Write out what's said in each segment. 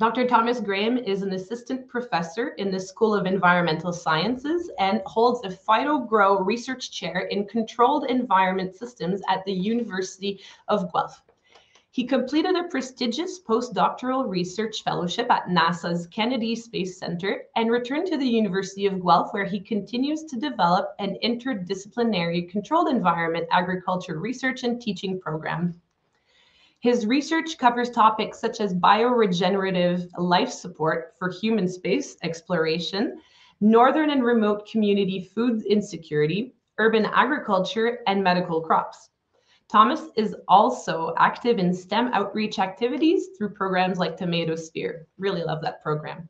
Dr. Thomas Graham is an assistant professor in the School of Environmental Sciences and holds a PhytoGro Research Chair in Controlled Environment Systems at the University of Guelph. He completed a prestigious Post-Doctoral Research Fellowship at NASA's Kennedy Space Center and returned to the University of Guelph, where he continues to develop an interdisciplinary controlled environment agriculture research and teaching program. His research covers topics such as bioregenerative life support for human space exploration, northern and remote community food insecurity, urban agriculture, and medical crops. Thomas is also active in STEM outreach activities through programs like Tomatosphere. Really love that program.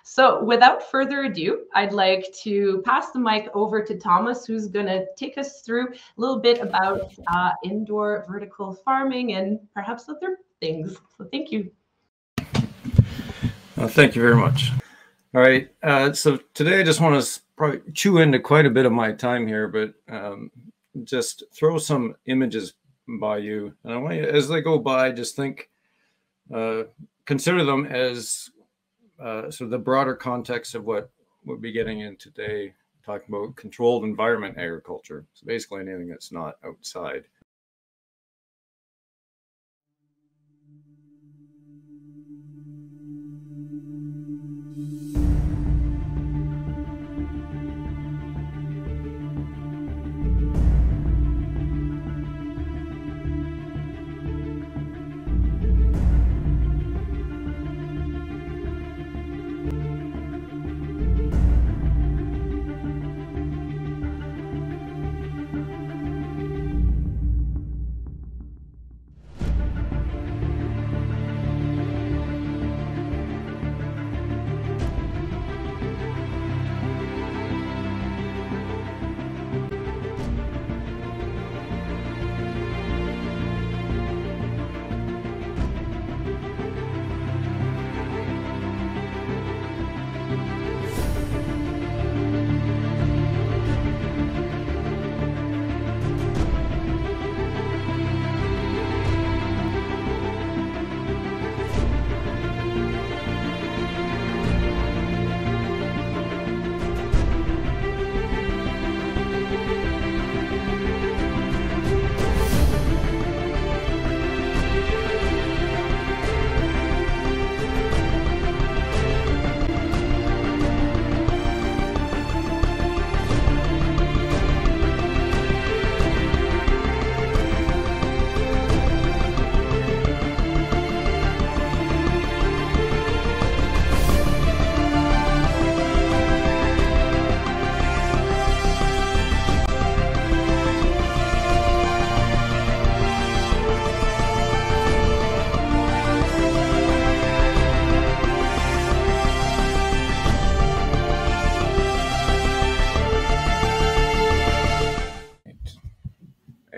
So without further ado, I'd like to pass the mic over to Thomas, who's going to take us through a little bit about indoor vertical farming and perhaps other things. So thank you. Thank you very much. All right. So today I just want to probably chew into quite a bit of my time here, but just throw some images by you. And I want you, as they go by, just think, consider them as sort of the broader context of what we'll be getting in today, talking about controlled environment agriculture. So basically anything that's not outside.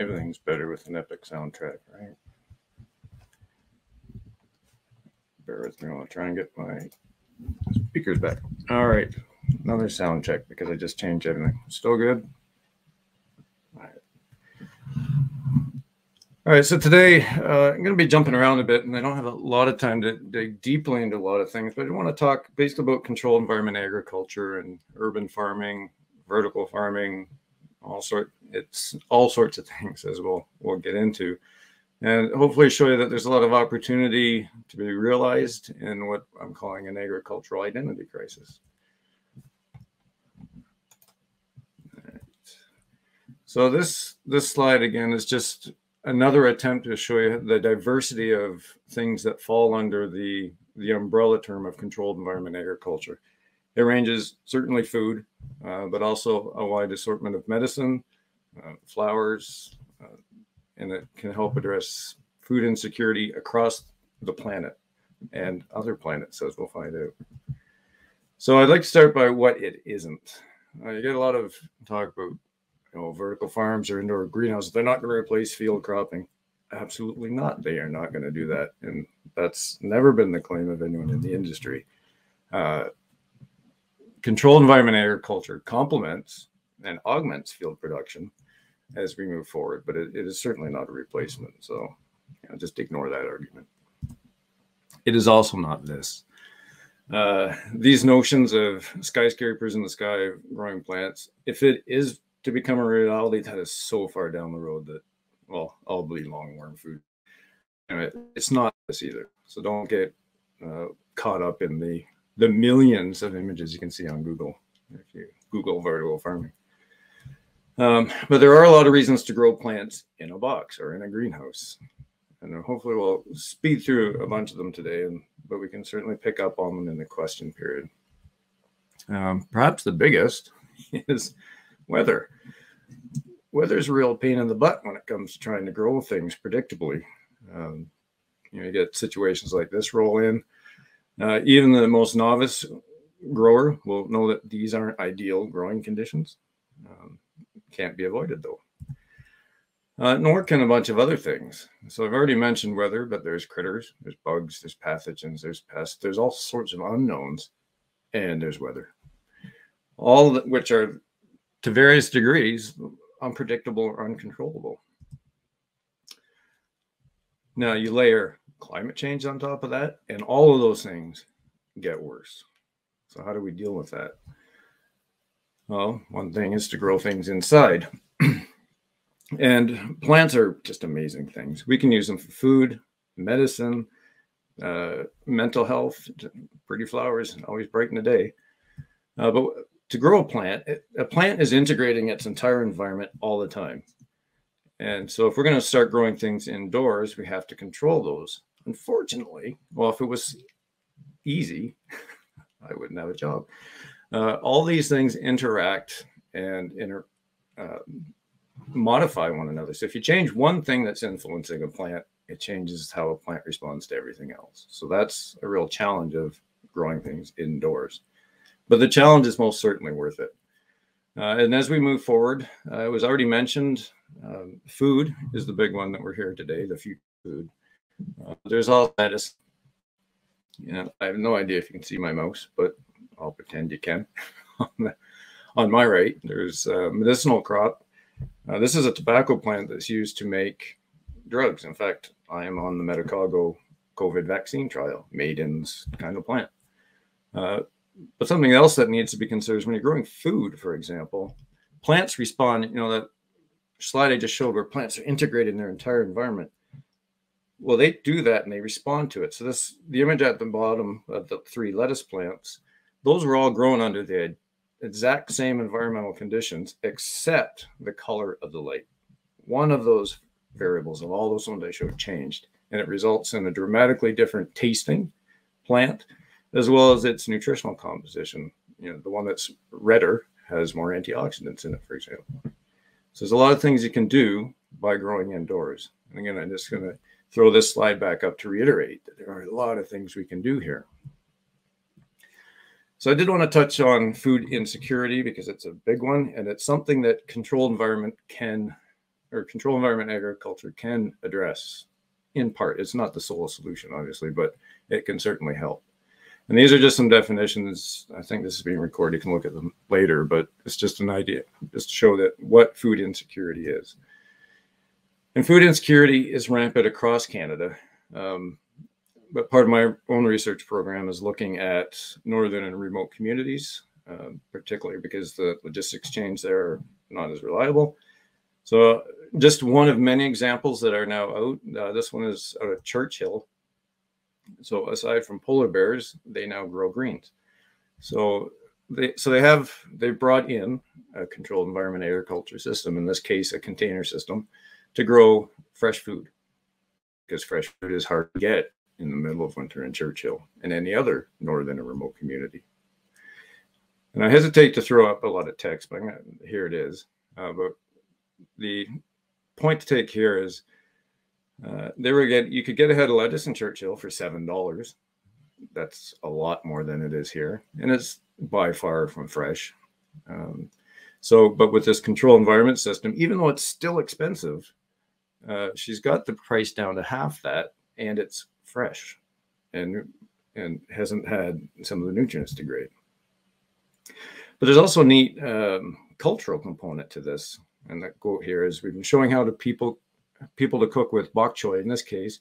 Everything's better with an epic soundtrack, right? Bear with me while I try and get my speakers back. All right, another sound check because I just changed everything. Still good? All right, so today I'm going to be jumping around a bit, and I don't have a lot of time to dig deeply into a lot of things, but I want to talk basically about controlled environment agriculture and urban farming, vertical farming, it's all sorts of things, as we'll get into, and hopefully show you that there's a lot of opportunity to be realized in what I'm calling an agricultural identity crisis. Right. So this slide again is just another attempt to show you the diversity of things that fall under the umbrella term of controlled environment agriculture. It ranges certainly food, but also a wide assortment of medicine, flowers, and it can help address food insecurity across the planet and other planets, as we'll find out. So I'd like to start by what it isn't. You get a lot of talk about, vertical farms or indoor greenhouses. They're not going to replace field cropping. Absolutely not. They are not going to do that, and that's never been the claim of anyone in the industry. Controlled environment agriculture complements and augments field production as we move forward, but it is certainly not a replacement. So just ignore that argument. It is also not this. These notions of skyscrapers in the sky, growing plants, if it is to become a reality, that is so far down the road that, well, I'll be longworm food. And it's not this either. So don't get caught up in the millions of images you can see on Google if you Google vertical farming. But there are a lot of reasons to grow plants in a box or in a greenhouse. And hopefully we'll speed through a bunch of them today, but we can certainly pick up on them in the question period. Perhaps the biggest is weather. Weather's a real pain in the butt when it comes to trying to grow things predictably. You get situations like this roll in. Even the most novice grower will know that these aren't ideal growing conditions. Can't be avoided though. Nor can a bunch of other things. So I've already mentioned weather, but there's critters, there's bugs, there's pathogens, there's pests, there's all sorts of unknowns, and there's weather. All of which are, to various degrees, unpredictable or uncontrollable. Now you layer climate change on top of that, and all of those things get worse. So how do we deal with that? Well, one thing is to grow things inside. And plants are just amazing things. We can use them for food, medicine, mental health, pretty flowers, always brighten the day. But to grow a plant is integrating its entire environment all the time. And so if we're going to start growing things indoors, we have to control those. Unfortunately, well, if it was easy, I wouldn't have a job. All these things interact and modify one another. So if you change one thing that's influencing a plant, it changes how a plant responds to everything else. So that's a real challenge of growing things indoors. But the challenge is most certainly worth it. And as we move forward, it was already mentioned, food is the big one that we're here today, the future food. There's all lettuce. I have no idea if you can see my mouse, but I'll pretend you can. On my right, there's a medicinal crop. This is a tobacco plant that's used to make drugs. In fact, I am on the Medicago COVID vaccine trial, made in this kind of plant. But something else that needs to be considered is when you're growing food, for example, plants respond, that slide I just showed where plants are integrated in their entire environment. Well, they do that and they respond to it. So the image at the bottom of the 3 lettuce plants, those were all grown under the exact same environmental conditions, except the color of the light. One of those variables of all those ones I showed changed, and it results in a dramatically different tasting plant, as well as its nutritional composition. The one that's redder has more antioxidants in it, for example. So there's a lot of things you can do by growing indoors. And again, I'm just going to throw this slide back up to reiterate that there are a lot of things we can do here. So I did want to touch on food insecurity because it's a big one, and it's something that controlled environment agriculture can address in part. It's not the sole solution, obviously, but it can certainly help. And these are just some definitions. I think this is being recorded. You can look at them later, but it's just an idea, just to show that what food insecurity is. And food insecurity is rampant across Canada. But part of my own research program is looking at northern and remote communities, particularly because the logistics chains there are not as reliable. So just one of many examples that are now out. This one is out of Churchill. So aside from polar bears, they now grow greens. So they brought in a controlled environment agriculture system, in this case, a container system, to grow fresh food, because fresh food is hard to get in the middle of winter in Churchill and any other northern or remote community. And I hesitate to throw up a lot of text, but here it is. But the point to take here is you could get a head of lettuce in Churchill for $7. That's a lot more than it is here. And it's by far from fresh. But with this controlled environment system, even though it's still expensive, she's got the price down to half that, and it's fresh and hasn't had some of the nutrients degrade. But there's also a neat cultural component to this. And that quote here is, we've been showing how to people to cook with bok choy in this case.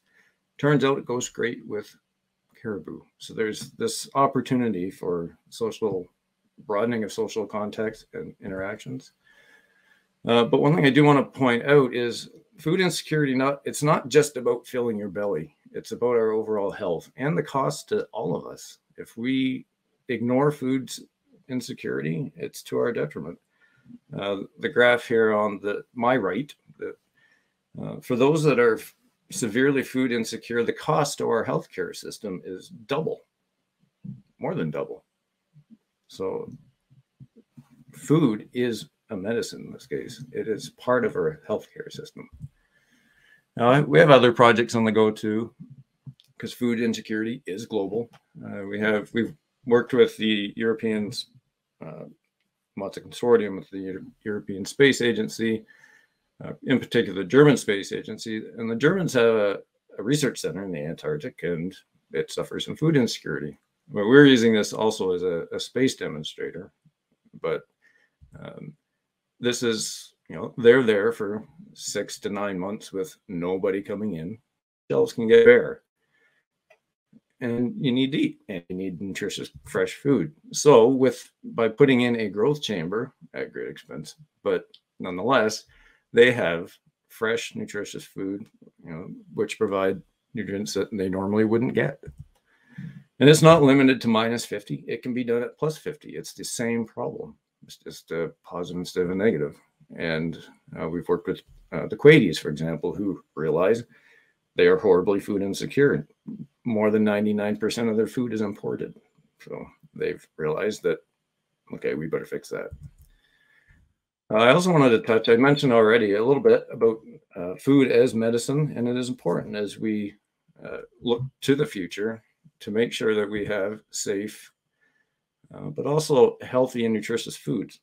Turns out it goes great with caribou. So there's this opportunity for broadening of social context and interactions. But one thing I do want to point out is food insecurity, it's not just about filling your belly. It's about our overall health and the cost to all of us. If we ignore food insecurity, it's to our detriment. The graph here on my right, for those that are severely food insecure, the cost to our healthcare system is double, more than double. So food is a medicine in this case. It is part of our healthcare system. Now, we have other projects on the go too, because food insecurity is global. We've worked with the Europeans, lots of consortium with the European Space Agency, in particular the German Space Agency. And the Germans have a research center in the Antarctic, and it suffers from food insecurity. But we're using this also as a space demonstrator. But this is, they're there for 6 to 9 months with nobody coming in. Shelves can get bare. And you need to eat, and you need nutritious, fresh food. So by putting in a growth chamber at great expense, but nonetheless, they have fresh, nutritious food, which provide nutrients that they normally wouldn't get. And it's not limited to -50. It can be done at +50. It's the same problem. It's just a positive instead of a negative. And we've worked with the Quades, for example, who realize they are horribly food insecure. More than 99% of their food is imported. So they've realized that, okay, we better fix that. I also wanted to touch, I mentioned already a little bit about food as medicine, and it is important as we look to the future to make sure that we have safe, but also healthy and nutritious foods.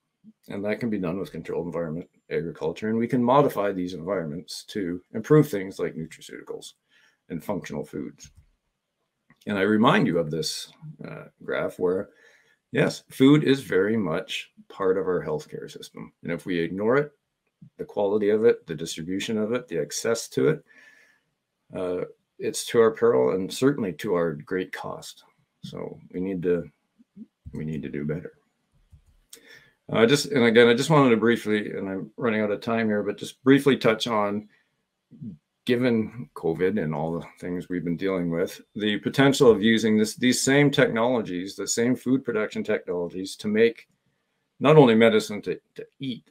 And that can be done with controlled environment agriculture. And we can modify these environments to improve things like nutraceuticals and functional foods. And I remind you of this graph where, yes, food is very much part of our healthcare system. And if we ignore it, the quality of it, the distribution of it, the access to it, it's to our peril and certainly to our great cost. So we need to do better. I just wanted to briefly, and I'm running out of time here, but just briefly touch on, given COVID and all the things we've been dealing with, the potential of using these same technologies, the same food production technologies, to make not only medicine to eat,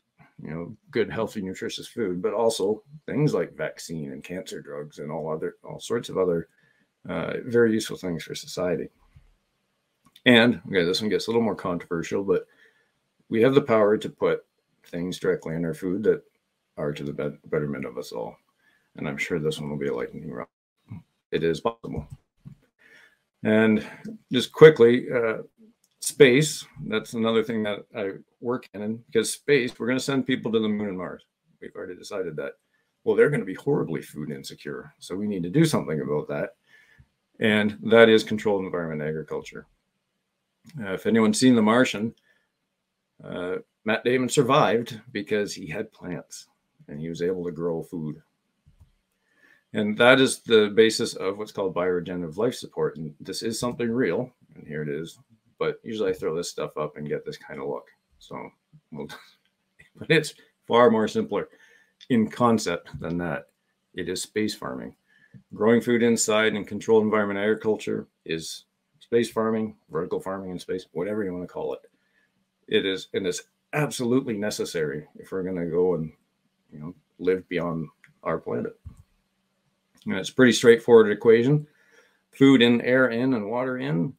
good, healthy, nutritious food, but also things like vaccine and cancer drugs and all sorts of other very useful things for society. And okay, this one gets a little more controversial, but we have the power to put things directly in our food that are to the betterment of us all. And I'm sure this one will be a lightning rod. It is possible. And just quickly, space, that's another thing that I work in, because space, we're going to send people to the moon and Mars. We've already decided that. Well, they're going to be horribly food insecure. So we need to do something about that. And that is controlled environment agriculture. If anyone's seen The Martian, Matt Damon survived because he had plants and he was able to grow food. And that is the basis of what's called bioregenerative life support. And this is something real, and here it is. But usually I throw this stuff up and get this kind of look. So, but it's far more simpler in concept than that. It is space farming. Growing food inside and controlled environment agriculture is space farming, vertical farming in space, whatever you want to call it. It is, and it's absolutely necessary if we're going to go and live beyond our planet. And it's a pretty straightforward equation. Food in, air in, and water in.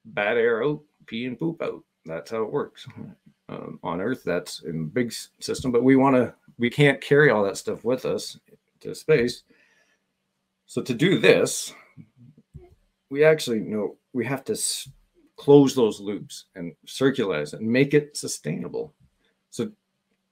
Bad air out, pee and poop out. That's how it works. On Earth, that's in a big system, but we can't carry all that stuff with us to space. So to do this, we actually know we have to close those loops and circularize it and make it sustainable. So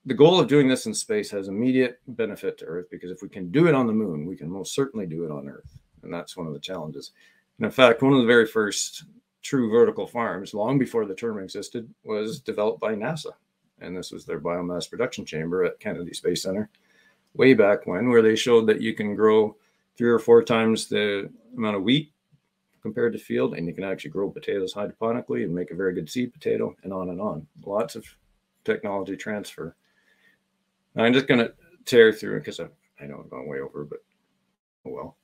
the goal of doing this in space has immediate benefit to Earth, because if we can do it on the moon, we can most certainly do it on Earth. And that's one of the challenges. And in fact, one of the very first true vertical farms, long before the term existed, was developed by NASA. And this was their biomass production chamber at Kennedy Space Center way back when, where they showed that you can grow 3 or 4 times the amount of wheat compared to field, and you can actually grow potatoes hydroponically and make a very good seed potato, and on and on. Lots of technology transfer. I'm just going to tear through it because I know I've gone way over, but oh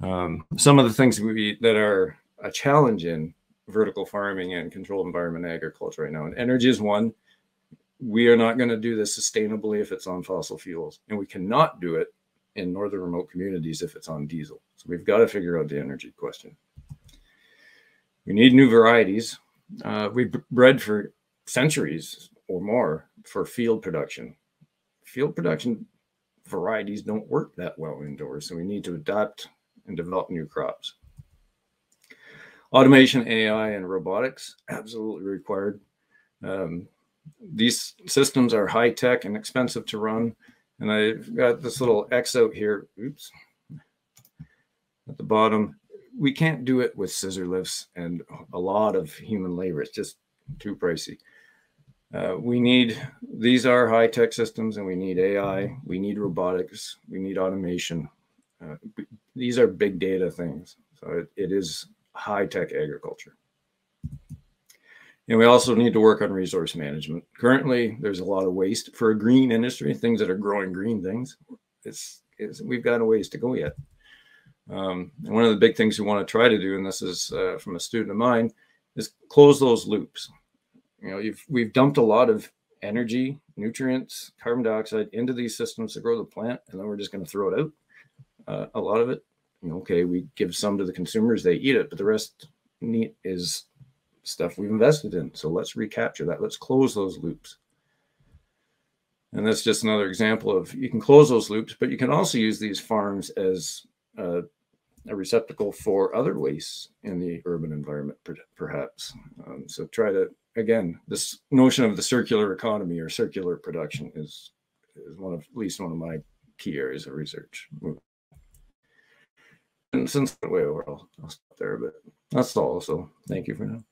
well. Some of the things that are a challenge in vertical farming and controlled environment agriculture right now, and energy is one. We are not going to do this sustainably if it's on fossil fuels, and we cannot do it in northern remote communities if it's on diesel. So we've got to figure out the energy question. We need new varieties. We've bred for centuries or more for field production. Field production varieties don't work that well indoors, so we need to adapt and develop new crops. Automation, AI, and robotics, absolutely required. These systems are high tech and expensive to run. And I've got this little X out here, oops, at the bottom. We can't do it with scissor lifts and a lot of human labor. It's just too pricey. These are high tech systems, and we need AI, we need robotics, we need automation. These are big data things. So it is high tech agriculture. And we also need to work on resource management. Currently, there's a lot of waste for a green industry, things that are growing green things. We've got a ways to go yet. And one of the big things we want to try to do, and this is from a student of mine, is close those loops. You know, we've dumped a lot of energy, nutrients, carbon dioxide into these systems to grow the plant, and then we're just going to throw it out. A lot of it, okay, we give some to the consumers, they eat it, but the rest is stuff we've invested in. So let's recapture that. Let's close those loops. And that's just another example of, you can close those loops, but you can also use these farms as a receptacle for other wastes in the urban environment, perhaps. So try to, again, this notion of the circular economy or circular production is at least one of my key areas of research. And since the way over, I'll stop there, but that's all. So thank you for now.